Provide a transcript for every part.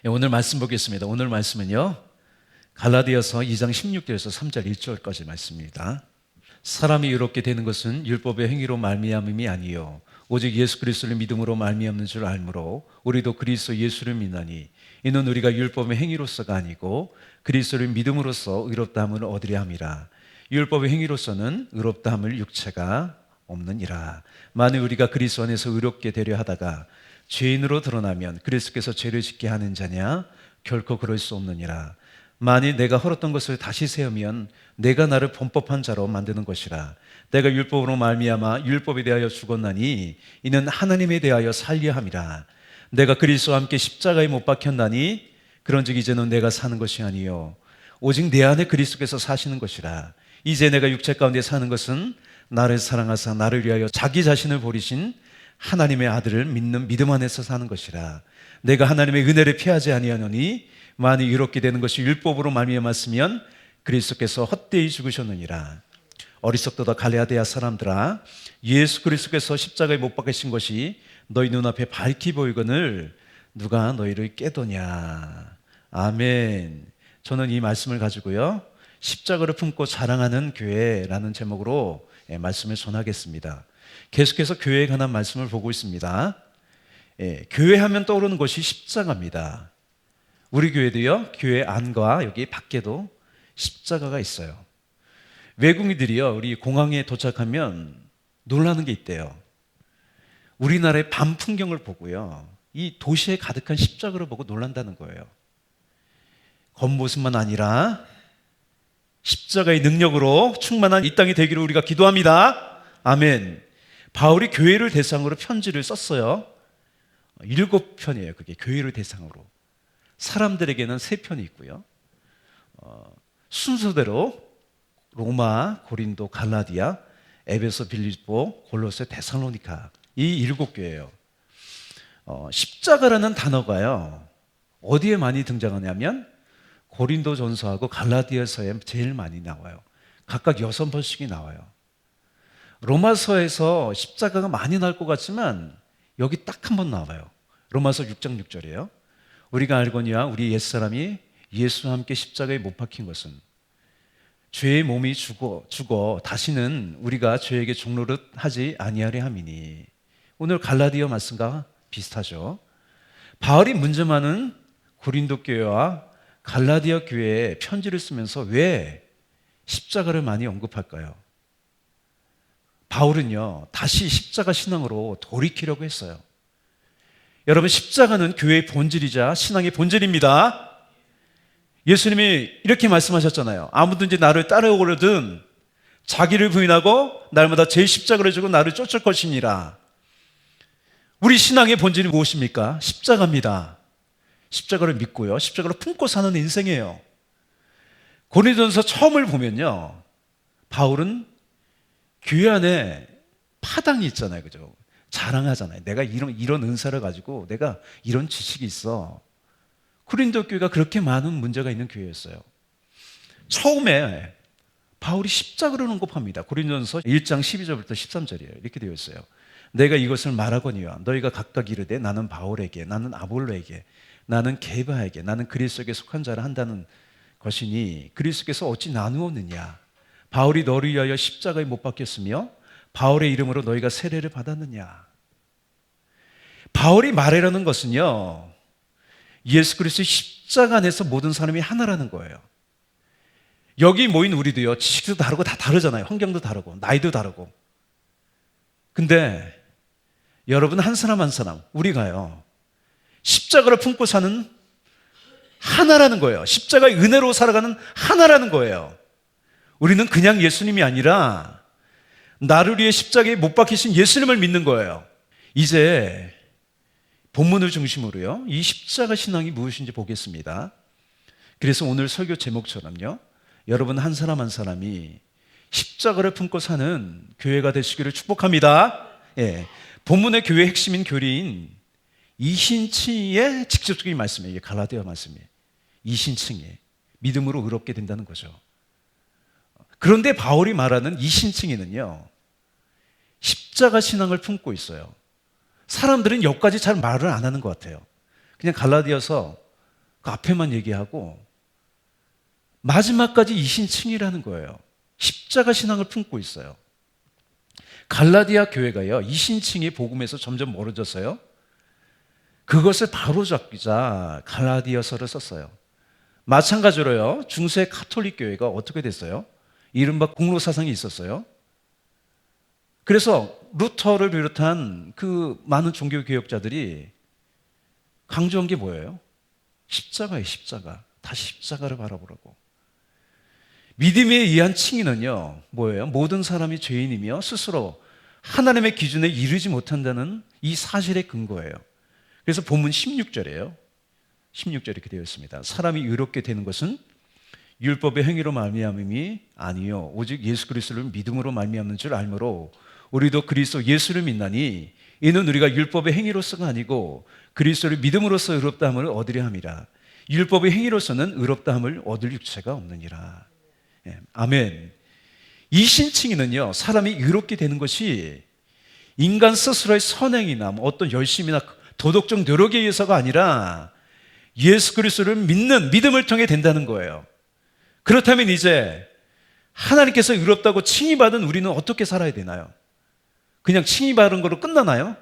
오늘 말씀 보겠습니다. 오늘 말씀은요, 갈라디아서 2장 16절에서 3절 1절까지 말씀입니다. 사람이 의롭게 되는 것은 율법의 행위로 말미암음이 아니요 오직 예수 그리스도를 믿음으로 말미암는 줄 알므로 우리도 그리스도 예수를 믿나니 이는 우리가 율법의 행위로서가 아니고 그리스도를 믿음으로써 의롭다함을 얻으려 함이라. 율법의 행위로서는 의롭다함을 육체가 없느니라. 만일 우리가 그리스도 안에서 의롭게 되려 하다가 죄인으로 드러나면 그리스도께서 죄를 짓게 하는 자냐? 결코 그럴 수 없느니라. 만일 내가 헐었던 것을 다시 세우면 내가 나를 범법한 자로 만드는 것이라. 내가 율법으로 말미암아 율법에 대하여 죽었나니 이는 하나님에 대하여 살려 함이라. 내가 그리스도와 함께 십자가에 못 박혔나니 그런즉 이제는 내가 사는 것이 아니요 오직 내 안에 그리스도께서 사시는 것이라. 이제 내가 육체 가운데 사는 것은 나를 사랑하사 나를 위하여 자기 자신을 버리신 하나님의 아들을 믿는 믿음 안에서 사는 것이라. 내가 하나님의 은혜를 피하지 아니하노니 만일 이렇게 되는 것이 율법으로 말미암았으면 그리스도께서 헛되이 죽으셨느니라. 어리석도다 갈라디아 사람들아, 예수 그리스도께서 십자가에 못 박히신 것이 너희 눈앞에 밝히 보이거늘 누가 너희를 깨도냐. 아멘. 저는 이 말씀을 가지고요, 십자가를 품고 자랑하는 교회라는 제목으로 말씀을 전하겠습니다. 계속해서 교회에 관한 말씀을 보고 있습니다. 교회하면 떠오르는 것이 십자가입니다. 우리 교회도요, 교회 안과 여기 밖에도 십자가가 있어요. 외국인들이요, 우리 공항에 도착하면 놀라는 게 있대요. 우리나라의 밤 풍경을 보고요, 이 도시에 가득한 십자가를 보고 놀란다는 거예요. 겉모습만 아니라 십자가의 능력으로 충만한 이 땅이 되기를 우리가 기도합니다. 아멘. 바울이 교회를 대상으로 편지를 썼어요. 7편이에요. 그게 교회를 대상으로. 사람들에게는 3편이 있고요. 순서대로 로마, 고린도, 갈라디아, 에베소, 빌립보, 골로새, 데살로니가, 이 7교회예요. 십자가라는 단어가요, 어디에 많이 등장하냐면 고린도 전서하고 갈라디아서에 제일 많이 나와요. 각각 6번씩이 나와요. 로마서에서 십자가가 많이 나올 것 같지만 여기 딱 한 번 나와요. 로마서 6장 6절이에요. 우리가 알거니와 우리 옛사람이 예수와 함께 십자가에 못 박힌 것은 죄의 몸이 죽어 다시는 우리가 죄에게 종노릇 하지 아니하려 함이니. 오늘 갈라디아 말씀과 비슷하죠. 바울이 문제 많은 고린도 교회와 갈라디아 교회에 편지를 쓰면서 왜 십자가를 많이 언급할까요? 바울은요, 다시 십자가 신앙으로 돌이키려고 했어요. 여러분, 십자가는 교회의 본질이자 신앙의 본질입니다. 예수님이 이렇게 말씀하셨잖아요. 아무든지 나를 따라오거든 자기를 부인하고 날마다 제 십자가를 지고 나를 쫓을 것이니라. 우리 신앙의 본질이 무엇입니까? 십자가입니다. 십자가를 믿고요, 십자가를 품고 사는 인생이에요. 고린도전서 처음을 보면요, 바울은 교회 안에 파당이 있잖아요. 그죠? 자랑하잖아요. 내가 이런 은사를 가지고 내가 이런 지식이 있어. 고린도 교회가 그렇게 많은 문제가 있는 교회였어요. 처음에 바울이 십자가를 언급합니다. 고린도전서 1장 12절부터 13절이에요. 이렇게 되어 있어요. 내가 이것을 말하거니와 너희가 각각 이르되 나는 바울에게, 나는 아볼로에게, 나는 게바에게, 나는 그리스도에게 속한 자를 한다는 것이니 그리스도께서 어찌 나누었느냐. 바울이 너를 위하여 십자가에 못 박혔으며 바울의 이름으로 너희가 세례를 받았느냐. 바울이 말하려는 것은요, 예수 그리스도의 십자가 안에서 모든 사람이 하나라는 거예요. 여기 모인 우리도요, 지식도 다르고 다 다르잖아요. 환경도 다르고 나이도 다르고. 근데 여러분, 한 사람 한 사람, 우리가요, 십자가를 품고 사는 하나라는 거예요. 십자가의 은혜로 살아가는 하나라는 거예요. 우리는 그냥 예수님이 아니라 나를 위해 십자가에 못 박히신 예수님을 믿는 거예요. 이제 본문을 중심으로요, 이 십자가 신앙이 무엇인지 보겠습니다. 그래서 오늘 설교 제목처럼요, 여러분 한 사람 한 사람이 십자가를 품고 사는 교회가 되시기를 축복합니다. 본문의 교회 핵심인 교리인 이신칭의 직접적인 말씀이에요. 이게 갈라디아 말씀이에요. 이신칭에 믿음으로 의롭게 된다는 거죠. 그런데 바울이 말하는 이신칭에는요, 십자가 신앙을 품고 있어요. 사람들은 여기까지 잘 말을 안 하는 것 같아요. 그냥 갈라디아서 그 앞에만 얘기하고 마지막까지 이신칭이라는 거예요. 십자가 신앙을 품고 있어요. 갈라디아 교회가요, 이신칭이 복음에서 점점 멀어졌어요. 그것을 바로잡기자 갈라디아서를 썼어요. 마찬가지로요, 중세 가톨릭 교회가 어떻게 됐어요? 이른바 공로 사상이 있었어요. 그래서 루터를 비롯한 그 많은 종교 개혁자들이 강조한 게 뭐예요? 십자가예요, 십자가. 다시 십자가를 바라보라고. 믿음에 의한 칭의는요, 뭐예요? 모든 사람이 죄인이며 스스로 하나님의 기준에 이르지 못한다는 이 사실의 근거예요. 그래서 본문 16절이에요. 16절에 이렇게 되어 있습니다. 사람이 의롭게 되는 것은 율법의 행위로 말미암음이 아니요 오직 예수 그리스도를 믿음으로 말미암는 줄 알므로 우리도 그리스도 예수를 믿나니 이는 우리가 율법의 행위로서가 아니고 그리스도를 믿음으로써 의롭다함을 얻으려 함이라. 율법의 행위로서는 의롭다함을 얻을 육체가 없느니라. 예, 아멘. 이 신칭의는요, 사람이 의롭게 되는 것이 인간 스스로의 선행이나 어떤 열심이나 도덕적 노력에 의해서가 아니라 예수 그리스도를 믿는 믿음을 통해 된다는 거예요. 그렇다면 이제 하나님께서 의롭다고 칭의받은 우리는 어떻게 살아야 되나요? 그냥 칭의받은 거로 끝나나요?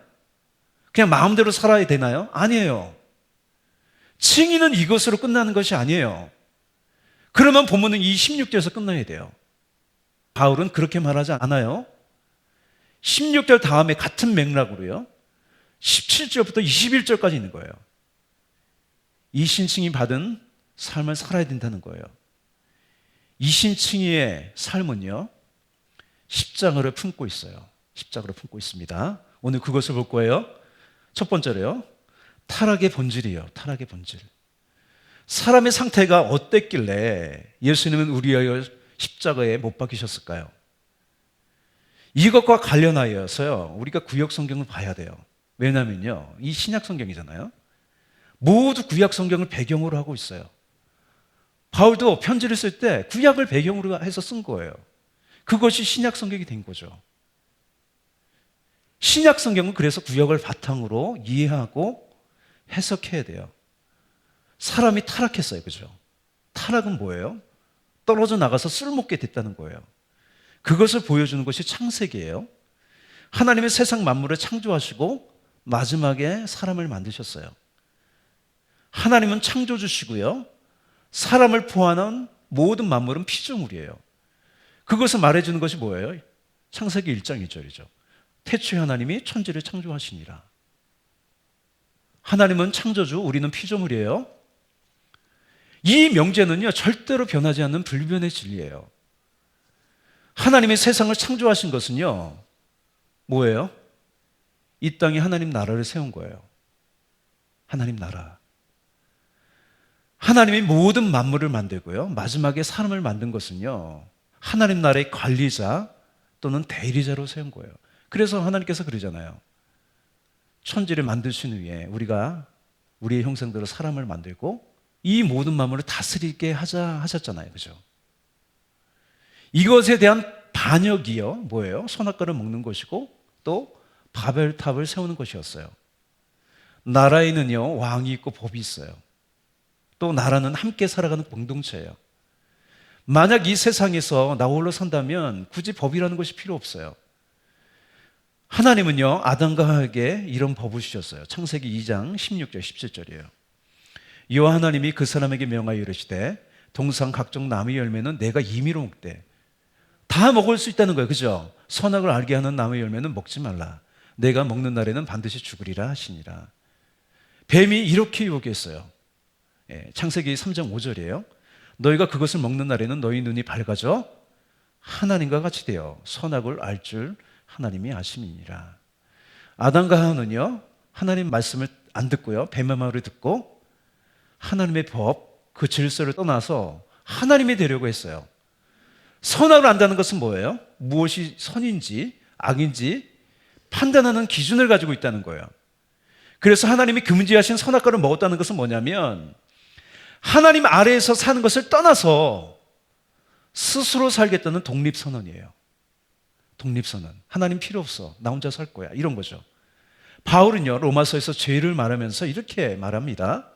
그냥 마음대로 살아야 되나요? 아니에요. 칭의는 이것으로 끝나는 것이 아니에요. 그러면 본문은 이 16절에서 끝나야 돼요. 바울은 그렇게 말하지 않아요. 16절 다음에 같은 맥락으로요, 17절부터 21절까지 있는 거예요. 이 신칭이 받은 삶을 살아야 된다는 거예요. 이 신칭이의 삶은요, 십자가를 품고 있어요. 십자가를 품고 있습니다. 오늘 그것을 볼 거예요. 첫 번째로요, 타락의 본질이에요. 타락의 본질. 사람의 상태가 어땠길래 예수님은 우리의 십자가에 못 박히셨을까요? 이것과 관련하여서요, 우리가 구약 성경을 봐야 돼요. 왜냐면요, 이 신약 성경이잖아요. 모두 구약 성경을 배경으로 하고 있어요. 바울도 편지를 쓸 때 구약을 배경으로 해서 쓴 거예요. 그것이 신약 성경이 된 거죠. 신약 성경은 그래서 구약을 바탕으로 이해하고 해석해야 돼요. 사람이 타락했어요. 그죠? 타락은 뭐예요? 떨어져 나가서 쓸모없게 됐다는 거예요. 그것을 보여주는 것이 창세기예요. 하나님의 세상 만물을 창조하시고 마지막에 사람을 만드셨어요. 하나님은 창조주시고요, 사람을 포함한 모든 만물은 피조물이에요. 그것을 말해주는 것이 뭐예요? 창세기 1장 1절이죠. 태초에 하나님이 천지를 창조하시니라. 하나님은 창조주, 우리는 피조물이에요. 이 명제는요, 절대로 변하지 않는 불변의 진리예요. 하나님의 세상을 창조하신 것은요, 뭐예요? 이 땅에 하나님 나라를 세운 거예요. 하나님 나라. 하나님이 모든 만물을 만들고요, 마지막에 사람을 만든 것은요, 하나님 나라의 관리자 또는 대리자로 세운 거예요. 그래서 하나님께서 그러잖아요. 천지를 만드신 후에 우리가 우리의 형상대로 사람을 만들고 이 모든 만물을 다스리게 하자 하셨잖아요. 그죠? 이것에 대한 반역이요, 뭐예요? 선악과를 먹는 것이고 또 바벨탑을 세우는 것이었어요. 나라에는요, 왕이 있고 법이 있어요. 또 나라는 함께 살아가는 공동체예요. 만약 이 세상에서 나 홀로 산다면 굳이 법이라는 것이 필요 없어요. 하나님은요, 아담과 하에게 이런 법을 주셨어요. 창세기 2장 16절 17절이에요. 여호와 하나님이 그 사람에게 명하여 이르시되 동산 각종 나무의 열매는 내가 임의로 먹되, 다 먹을 수 있다는 거예요. 그죠? 선악을 알게 하는 나무의 열매는 먹지 말라. 내가 먹는 날에는 반드시 죽으리라 하시니라. 뱀이 이렇게 유혹했어요. 창세기 3장 5절이에요. 너희가 그것을 먹는 날에는 너희 눈이 밝아져 하나님과 같이 되어 선악을 알 줄 하나님이 아심이니라. 아담과 하와는요, 하나님 말씀을 안 듣고요, 뱀의 말을 듣고 하나님의 법, 그 질서를 떠나서 하나님이 되려고 했어요. 선악을 안다는 것은 뭐예요? 무엇이 선인지 악인지 판단하는 기준을 가지고 있다는 거예요. 그래서 하나님이 금지하신 선악과를 먹었다는 것은 뭐냐면, 하나님 아래에서 사는 것을 떠나서 스스로 살겠다는 독립선언이에요. 독립선언. 하나님 필요 없어. 나 혼자 살 거야. 이런 거죠. 바울은요, 로마서에서 죄를 말하면서 이렇게 말합니다.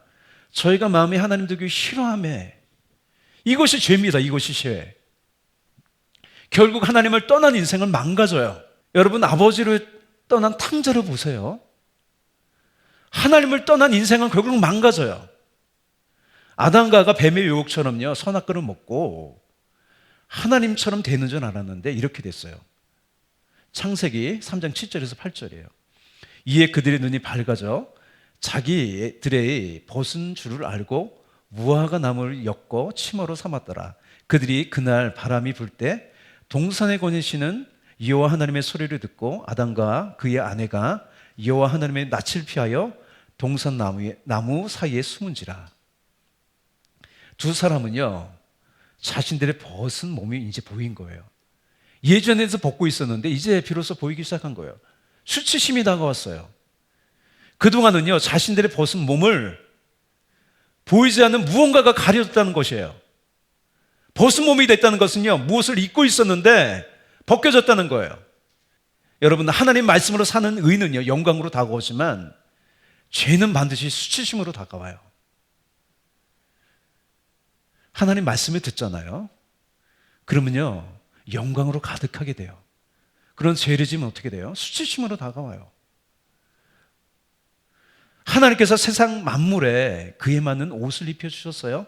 저희가 마음에 하나님 두기 싫어하며 이것이 죄입니다. 이것이 죄. 결국 하나님을 떠난 인생을 망가져요. 여러분, 아버지를 떠난 탕자를 보세요. 하나님을 떠난 인생은 결국 망가져요. 아담과 하가 뱀의 유혹처럼요, 선악과를 먹고 하나님처럼 되는 줄 알았는데 이렇게 됐어요. 창세기 3장 7절에서 8절이에요. 이에 그들의 눈이 밝아져 자기들의 벗은 줄을 알고 무화과 나무를 엮어 치마로 삼았더라. 그들이 그날 바람이 불 때 동산에 거니시는 여호와 하나님의 소리를 듣고 아담과 그의 아내가 여호와 하나님의 낯을 피하여 동산 나무 사이에 숨은지라. 두 사람은요, 자신들의 벗은 몸이 이제 보인 거예요. 예전에도 벗고 있었는데 이제 비로소 보이기 시작한 거예요. 수치심이 다가왔어요. 그동안은요, 자신들의 벗은 몸을 보이지 않는 무언가가 가려졌다는 것이에요. 벗은 몸이 됐다는 것은요, 무엇을 입고 있었는데 벗겨졌다는 거예요. 여러분, 하나님 말씀으로 사는 의는요, 영광으로 다가오지만 죄는 반드시 수치심으로 다가와요. 하나님 말씀을 듣잖아요. 그러면요, 영광으로 가득하게 돼요. 그런 죄를 지면 어떻게 돼요? 수치심으로 다가와요. 하나님께서 세상 만물에 그에 맞는 옷을 입혀주셨어요.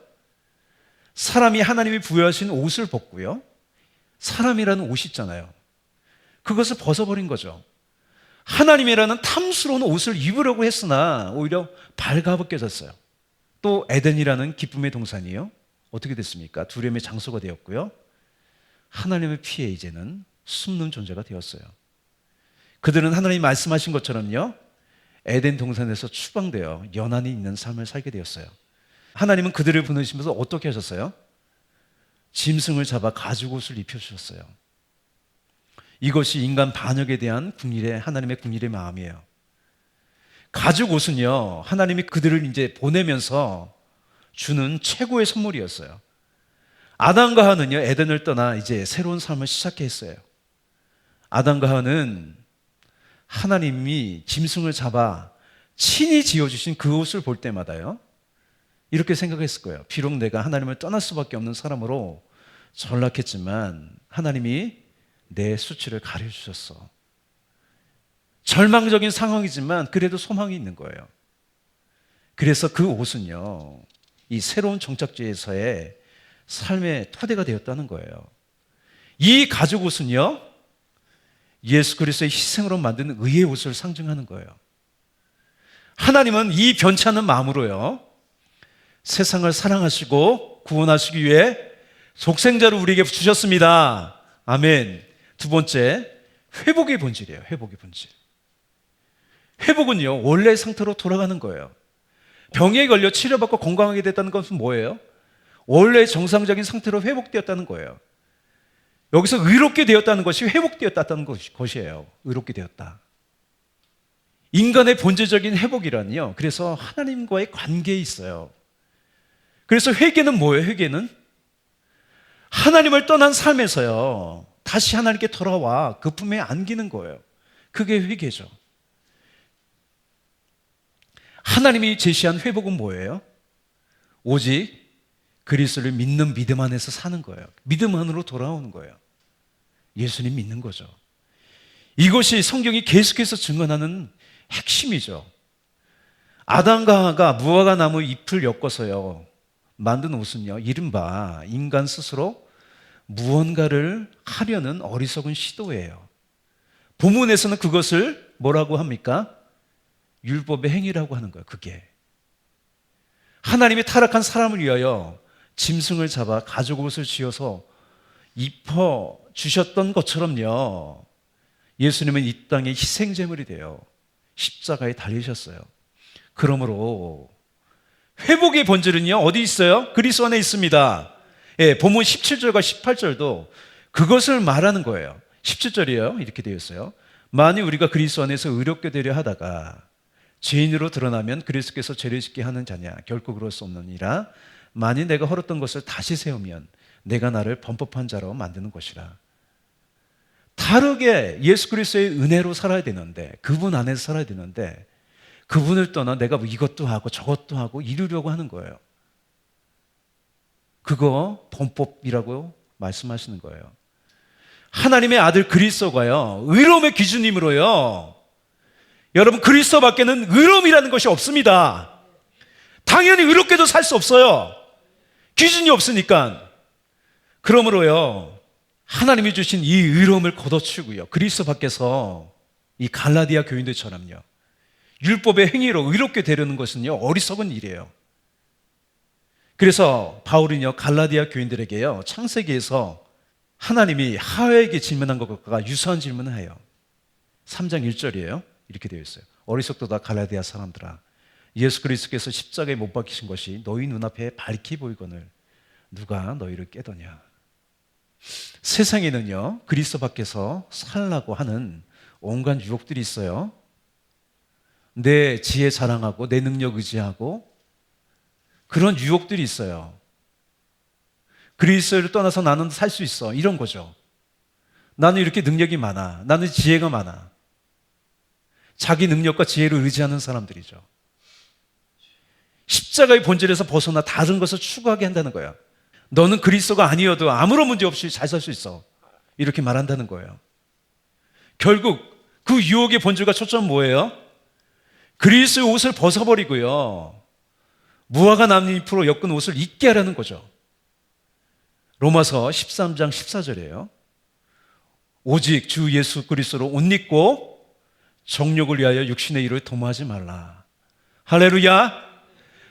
사람이 하나님이 부여하신 옷을 벗고요, 사람이라는 옷이 있잖아요. 그것을 벗어버린 거죠. 하나님이라는 탐스러운 옷을 입으려고 했으나 오히려 발가벗겨졌어요. 또 에덴이라는 기쁨의 동산이요, 어떻게 됐습니까? 두려움의 장소가 되었고요, 하나님의 피해 이제는 숨는 존재가 되었어요. 그들은 하나님이 말씀하신 것처럼요, 에덴 동산에서 추방되어 연한이 있는 삶을 살게 되었어요. 하나님은 그들을 보내시면서 어떻게 하셨어요? 짐승을 잡아 가죽옷을 입혀주셨어요. 이것이 인간 반역에 대한 하나님의 국률의 마음이에요. 가죽옷은요, 하나님이 그들을 이제 보내면서 주는 최고의 선물이었어요. 아담과 하와는요, 에덴을 떠나 이제 새로운 삶을 시작했어요. 아담과 하와는 하나님이 짐승을 잡아 친히 지어주신 그 옷을 볼 때마다요, 이렇게 생각했을 거예요. 비록 내가 하나님을 떠날 수밖에 없는 사람으로 전락했지만 하나님이 내 수치를 가려주셨어. 절망적인 상황이지만 그래도 소망이 있는 거예요. 그래서 그 옷은요, 이 새로운 정착지에서의 삶의 토대가 되었다는 거예요. 이 가죽 옷은요, 예수 그리스도의 희생으로 만든 의의 옷을 상징하는 거예요. 하나님은 이 변치 않는 마음으로요, 세상을 사랑하시고 구원하시기 위해 독생자를 우리에게 주셨습니다. 아멘. 두 번째, 회복의 본질이에요. 회복의 본질. 회복은요, 원래 상태로 돌아가는 거예요. 병에 걸려 치료받고 건강하게 됐다는 것은 뭐예요? 원래 정상적인 상태로 회복되었다는 거예요. 여기서 의롭게 되었다는 것이 회복되었다는 것이에요. 의롭게 되었다. 인간의 본질적인 회복이란요, 그래서 하나님과의 관계에 있어요. 그래서 회개는 뭐예요? 회개는 하나님을 떠난 삶에서요, 다시 하나님께 돌아와 그 품에 안기는 거예요. 그게 회개죠. 하나님이 제시한 회복은 뭐예요? 오직 그리스도를 믿는 믿음 안에서 사는 거예요. 믿음 안으로 돌아오는 거예요. 예수님 믿는 거죠. 이것이 성경이 계속해서 증언하는 핵심이죠. 아담과 하와가 무화과 나무 잎을 엮어서요 만든 옷은요, 이른바 인간 스스로 무언가를 하려는 어리석은 시도예요. 본문에서는 그것을 뭐라고 합니까? 율법의 행위라고 하는 거예요. 그게 하나님이 타락한 사람을 위하여 짐승을 잡아 가죽옷을 지어서 입혀 주셨던 것처럼요, 예수님은 이 땅의 희생제물이 되어 십자가에 달리셨어요. 그러므로 회복의 본질은요, 어디 있어요? 그리스도 안에 있습니다. 예, 본문 17절과 18절도 그것을 말하는 거예요. 17절이에요. 이렇게 되어 있어요. 만일 우리가 그리스도 안에서 의롭게 되려 하다가 죄인으로 드러나면 그리스도께서 죄를 짓게 하는 자냐? 결코 그럴 수 없느니라. 만일 내가 헐었던 것을 다시 세우면 내가 나를 범법한 자로 만드는 것이라. 다르게 예수 그리스도의 은혜로 살아야 되는데, 그분 안에서 살아야 되는데, 그분을 떠나 내가 뭐 이것도 하고 저것도 하고 이루려고 하는 거예요. 그거 범법이라고 말씀하시는 거예요. 하나님의 아들 그리스도가요, 의로움의 기준임으로요, 여러분 그리스도 밖에는 의로움이라는 것이 없습니다. 당연히 의롭게도 살 수 없어요. 기준이 없으니까. 그러므로요, 하나님이 주신 이 의로움을 걷어치우고요, 그리스도 밖에서 이 갈라디아 교인들처럼요, 율법의 행위로 의롭게 되려는 것은요, 어리석은 일이에요. 그래서 바울은요, 갈라디아 교인들에게요, 창세기에서 하나님이 하와에게 질문한 것과 유사한 질문을 해요. 3장 1절이에요. 이렇게 되어 있어요. 어리석도다 갈라디아 사람들아, 예수 그리스도께서 십자가에 못 박히신 것이 너희 눈앞에 밝히 보이거늘 누가 너희를 깨더냐. 세상에는요, 그리스도 밖에서 살라고 하는 온갖 유혹들이 있어요. 내 지혜 자랑하고 내 능력 의지하고 그런 유혹들이 있어요. 그리스도를 떠나서 나는 살 수 있어, 이런 거죠. 나는 이렇게 능력이 많아, 나는 지혜가 많아. 자기 능력과 지혜를 의지하는 사람들이죠. 십자가의 본질에서 벗어나 다른 것을 추구하게 한다는 거예요. 너는 그리스도가 아니어도 아무런 문제 없이 잘 살 수 있어, 이렇게 말한다는 거예요. 결국 그 유혹의 본질과 초점은 뭐예요? 그리스도의 옷을 벗어버리고요, 무화과 나뭇잎으로 엮은 옷을 입게 하라는 거죠. 로마서 13장 14절이에요. 오직 주 예수 그리스도로 옷 입고 정욕을 위하여 육신의 일을 도모하지 말라. 할렐루야.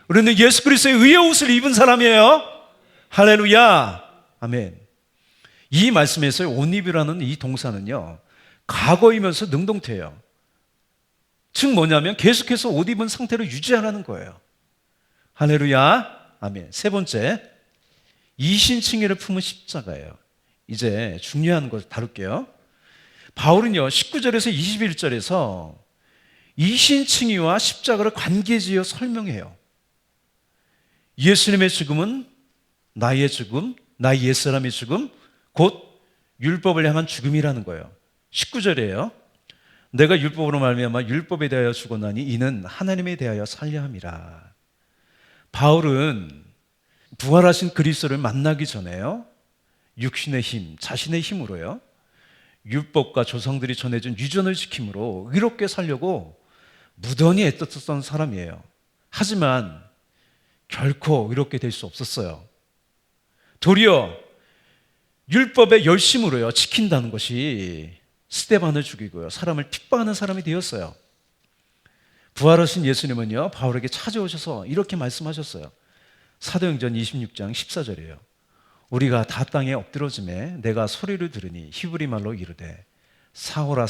우리는 예수 그리스도의 의의 옷을 입은 사람이에요. 할렐루야. 아멘. 이 말씀에서 옷 입이라는 이 동사는요, 과거이면서 능동태예요. 즉 뭐냐면 계속해서 옷 입은 상태로 유지하라는 거예요. 할렐루야. 아멘. 세 번째, 이신칭의를 품은 십자가예요. 이제 중요한 걸 다룰게요. 바울은요, 19절에서 21절에서 이신칭의와 십자가를 관계지어 설명해요. 예수님의 죽음은 나의 죽음, 나의 옛사람의 죽음, 곧 율법을 향한 죽음이라는 거예요. 19절이에요. 내가 율법으로 말미암아 율법에 대하여 죽었나니 이는 하나님에 대하여 살려 함이라. 바울은 부활하신 그리스도를 만나기 전에요, 육신의 힘, 자신의 힘으로요, 율법과 조상들이 전해준 유전을 지킴으로 의롭게 살려고 무던히 애썼던 사람이에요. 하지만 결코 의롭게 될 수 없었어요. 도리어 율법의 열심으로요, 지킨다는 것이 스데반을 죽이고요, 사람을 핍박하는 사람이 되었어요. 부활하신 예수님은요, 바울에게 찾아오셔서 이렇게 말씀하셨어요. 사도행전 26장 14절이에요. 우리가 다 땅에 엎드러짐에 내가 소리를 들으니 히브리 말로 이르되 사울아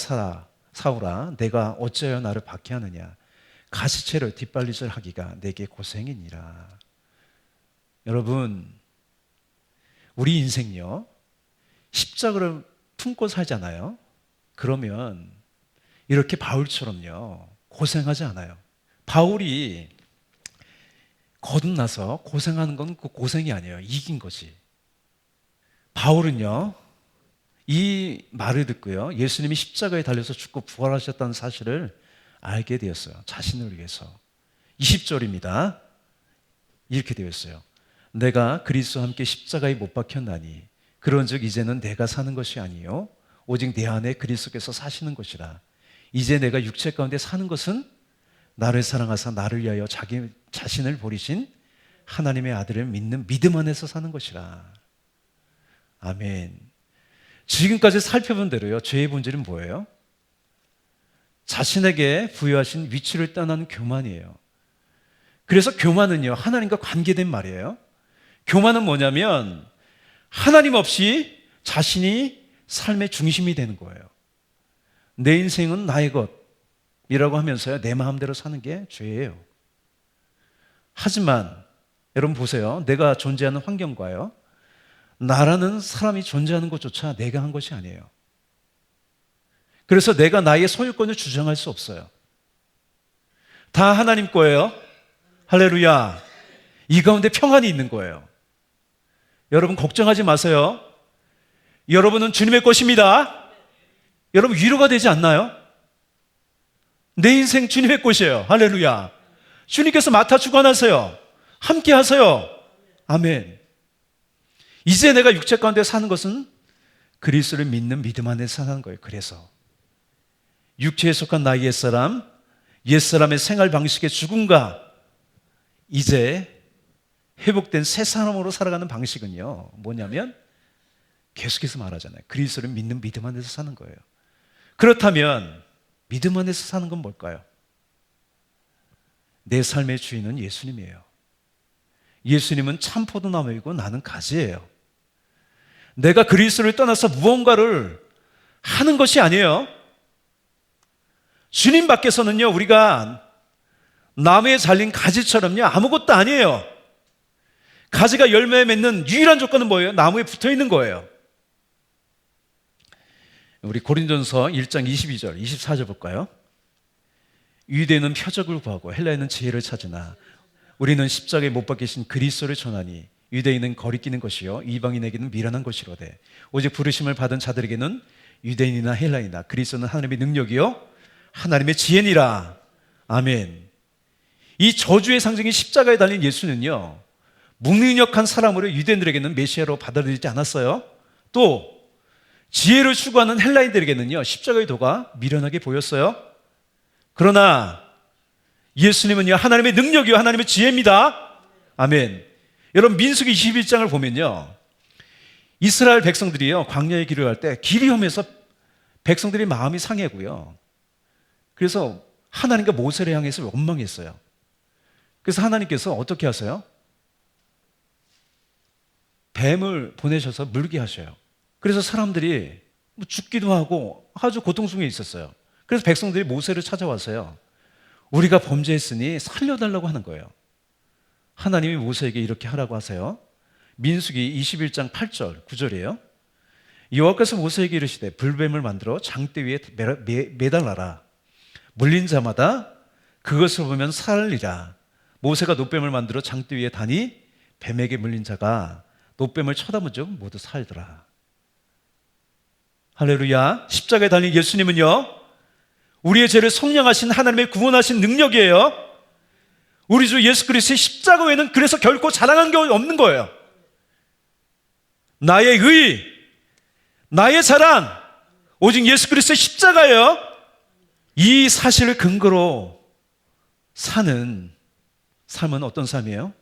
사울아 내가 어찌하여 나를 박해하느냐, 가시체를 뒷발리질 하기가 내게 고생이니라. 여러분, 우리 인생요, 십자가를 품고 살잖아요. 그러면 이렇게 바울처럼요, 고생하지 않아요. 바울이 거듭나서 고생하는 건 그 고생이 아니에요. 이긴 거지. 바울은요, 이 말을 듣고요, 예수님이 십자가에 달려서 죽고 부활하셨다는 사실을 알게 되었어요. 자신을 위해서. 20절입니다. 이렇게 되어 있어요. 내가 그리스도와 함께 십자가에 못 박혔나니 그런즉 이제는 내가 사는 것이 아니요 오직 내 안에 그리스도께서 사시는 것이라. 이제 내가 육체 가운데 사는 것은 나를 사랑하사 나를 위하여 자기 자신을 버리신 하나님의 아들을 믿는 믿음 안에서 사는 것이라. 아멘. 지금까지 살펴본 대로요, 죄의 본질은 뭐예요? 자신에게 부여하신 위치를 떠나는 교만이에요. 그래서 교만은요, 하나님과 관계된 말이에요. 교만은 뭐냐면 하나님 없이 자신이 삶의 중심이 되는 거예요. 내 인생은 나의 것이라고 하면서요, 내 마음대로 사는 게 죄예요. 하지만 여러분 보세요. 내가 존재하는 환경과요, 나라는 사람이 존재하는 것조차 내가 한 것이 아니에요. 그래서 내가 나의 소유권을 주장할 수 없어요. 다 하나님 거예요. 할렐루야. 이 가운데 평안이 있는 거예요. 여러분 걱정하지 마세요. 여러분은 주님의 것입니다. 여러분 위로가 되지 않나요? 내 인생 주님의 꽃이에요. 할렐루야. 주님께서 맡아 주관하세요. 함께 하세요. 아멘. 이제 내가 육체 가운데 사는 것은 그리스도를 믿는 믿음 안에서 사는 거예요. 그래서 육체에 속한 나의 옛사람의 생활 방식의 죽음과 이제 회복된 새 사람으로 살아가는 방식은요, 뭐냐면 계속해서 말하잖아요. 그리스도를 믿는 믿음 안에서 사는 거예요. 그렇다면 믿음 안에서 사는 건 뭘까요? 내 삶의 주인은 예수님이에요. 예수님은 참 포도나무이고 나는 가지예요. 내가 그리스도를 떠나서 무언가를 하는 것이 아니에요. 주님 밖에서는요, 우리가 나무에 잘린 가지처럼요, 아무것도 아니에요. 가지가 열매 맺는 유일한 조건은 뭐예요? 나무에 붙어 있는 거예요. 우리 고린도전서 1장 22절, 24절 볼까요? 유대인은 표적을 구하고 헬라인은 지혜를 찾으나 우리는 십자가에 못 박히신 그리스도를 전하니 유대인은 거리끼는 것이요 이방인에게는 미련한 것이로되 오직 부르심을 받은 자들에게는 유대인이나 헬라인이나 그리스도는 하나님의 능력이요 하나님의 지혜니라. 아멘. 이 저주의 상징인 십자가에 달린 예수는요, 무능력한 사람으로 유대인들에게는 메시아로 받아들이지 않았어요. 또 지혜를 추구하는 헬라인들에게는요, 십자가의 도가 미련하게 보였어요. 그러나 예수님은요, 하나님의 능력이요 하나님의 지혜입니다. 아멘. 여러분, 민수기 21장을 보면요, 이스라엘 백성들이요 광야의 길을 갈 때 길이 험해서 백성들의 마음이 상해고요, 그래서 하나님과 모세를 향해서 원망했어요. 그래서 하나님께서 어떻게 하세요? 뱀을 보내셔서 물게 하셔요. 그래서 사람들이 죽기도 하고 아주 고통 속에 있었어요. 그래서 백성들이 모세를 찾아왔어요. 우리가 범죄했으니 살려달라고 하는 거예요. 하나님이 모세에게 이렇게 하라고 하세요. 민수기 21장 8절 9절이에요. 여호와께서 모세에게 이르시되 불뱀을 만들어 장대 위에 매달라라. 물린 자마다 그것을 보면 살리라. 모세가 놋뱀을 만들어 장대 위에 다니 뱀에게 물린 자가 놋뱀을 쳐다본 적 모두 살더라. 할렐루야. 십자가에 달린 예수님은요, 우리의 죄를 속량하신 하나님의 구원하신 능력이에요. 우리 주 예수 그리스도의 십자가 외에는 그래서 결코 자랑한 게 없는 거예요. 나의 의, 나의 자랑, 오직 예수 그리스도의 십자가예요. 이 사실을 근거로 사는 삶은 어떤 삶이에요?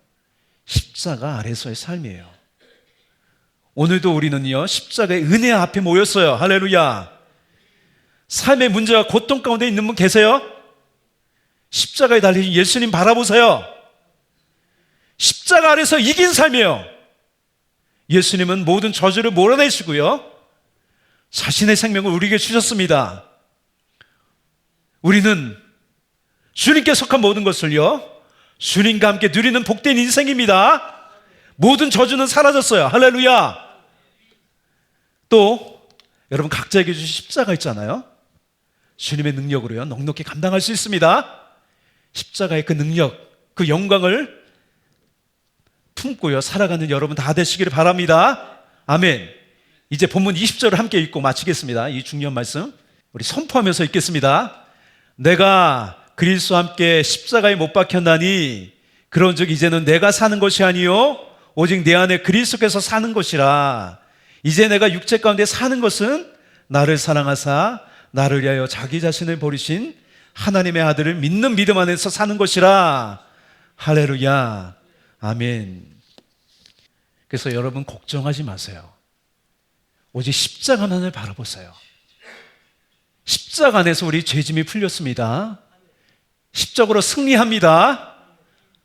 십자가 아래서의 삶이에요. 오늘도 우리는요, 십자가의 은혜 앞에 모였어요. 할렐루야. 삶의 문제와 고통 가운데 있는 분 계세요? 십자가에 달린 예수님 바라보세요. 십자가 아래서 이긴 삶이에요. 예수님은 모든 저주를 몰아내시고요, 자신의 생명을 우리에게 주셨습니다. 우리는 주님께 속한 모든 것을요, 주님과 함께 누리는 복된 인생입니다. 모든 저주는 사라졌어요. 할렐루야. 또 여러분, 각자에게 주신 십자가 있잖아요. 주님의 능력으로요 넉넉히 감당할 수 있습니다. 십자가의 그 능력, 그 영광을 품고요 살아가는 여러분 다 되시기를 바랍니다. 아멘. 이제 본문 20절을 함께 읽고 마치겠습니다. 이 중요한 말씀 우리 선포하면서 읽겠습니다. 내가 그리스도와 함께 십자가에 못 박혔나니 그런즉 이제는 내가 사는 것이 아니요 오직 내 안에 그리스도께서 사는 것이라. 이제 내가 육체 가운데 사는 것은 나를 사랑하사 나를 위하여 자기 자신을 버리신 하나님의 아들을 믿는 믿음 안에서 사는 것이라. 할렐루야. 아멘. 그래서 여러분 걱정하지 마세요. 오직 십자가만을 바라보세요. 십자가 안에서 우리 죄짐이 풀렸습니다. 십적으로 승리합니다.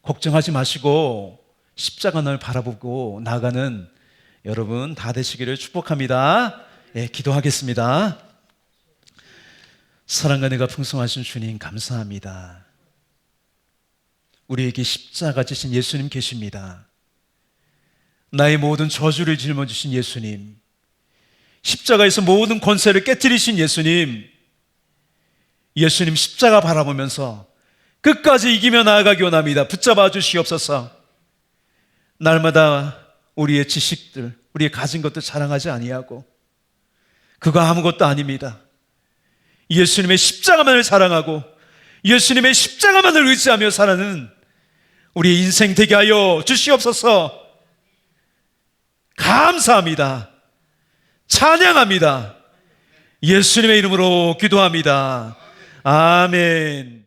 걱정하지 마시고 십자가만을 바라보고 나가는 여러분 다 되시기를 축복합니다. 예, 기도하겠습니다. 사랑과 은혜가 풍성하신 주님 감사합니다. 우리에게 십자가 지신 예수님 계십니다. 나의 모든 저주를 짊어지신 예수님, 십자가에서 모든 권세를 깨뜨리신 예수님, 예수님 십자가 바라보면서 끝까지 이기며 나아가기 원합니다. 붙잡아 주시옵소서. 날마다 우리의 지식들, 우리의 가진 것들 자랑하지 아니하고 그거 아무것도 아닙니다. 예수님의 십자가만을 자랑하고 예수님의 십자가만을 의지하며 살아는 우리의 인생 되게 하여 주시옵소서. 감사합니다. 찬양합니다. 예수님의 이름으로 기도합니다. 아멘.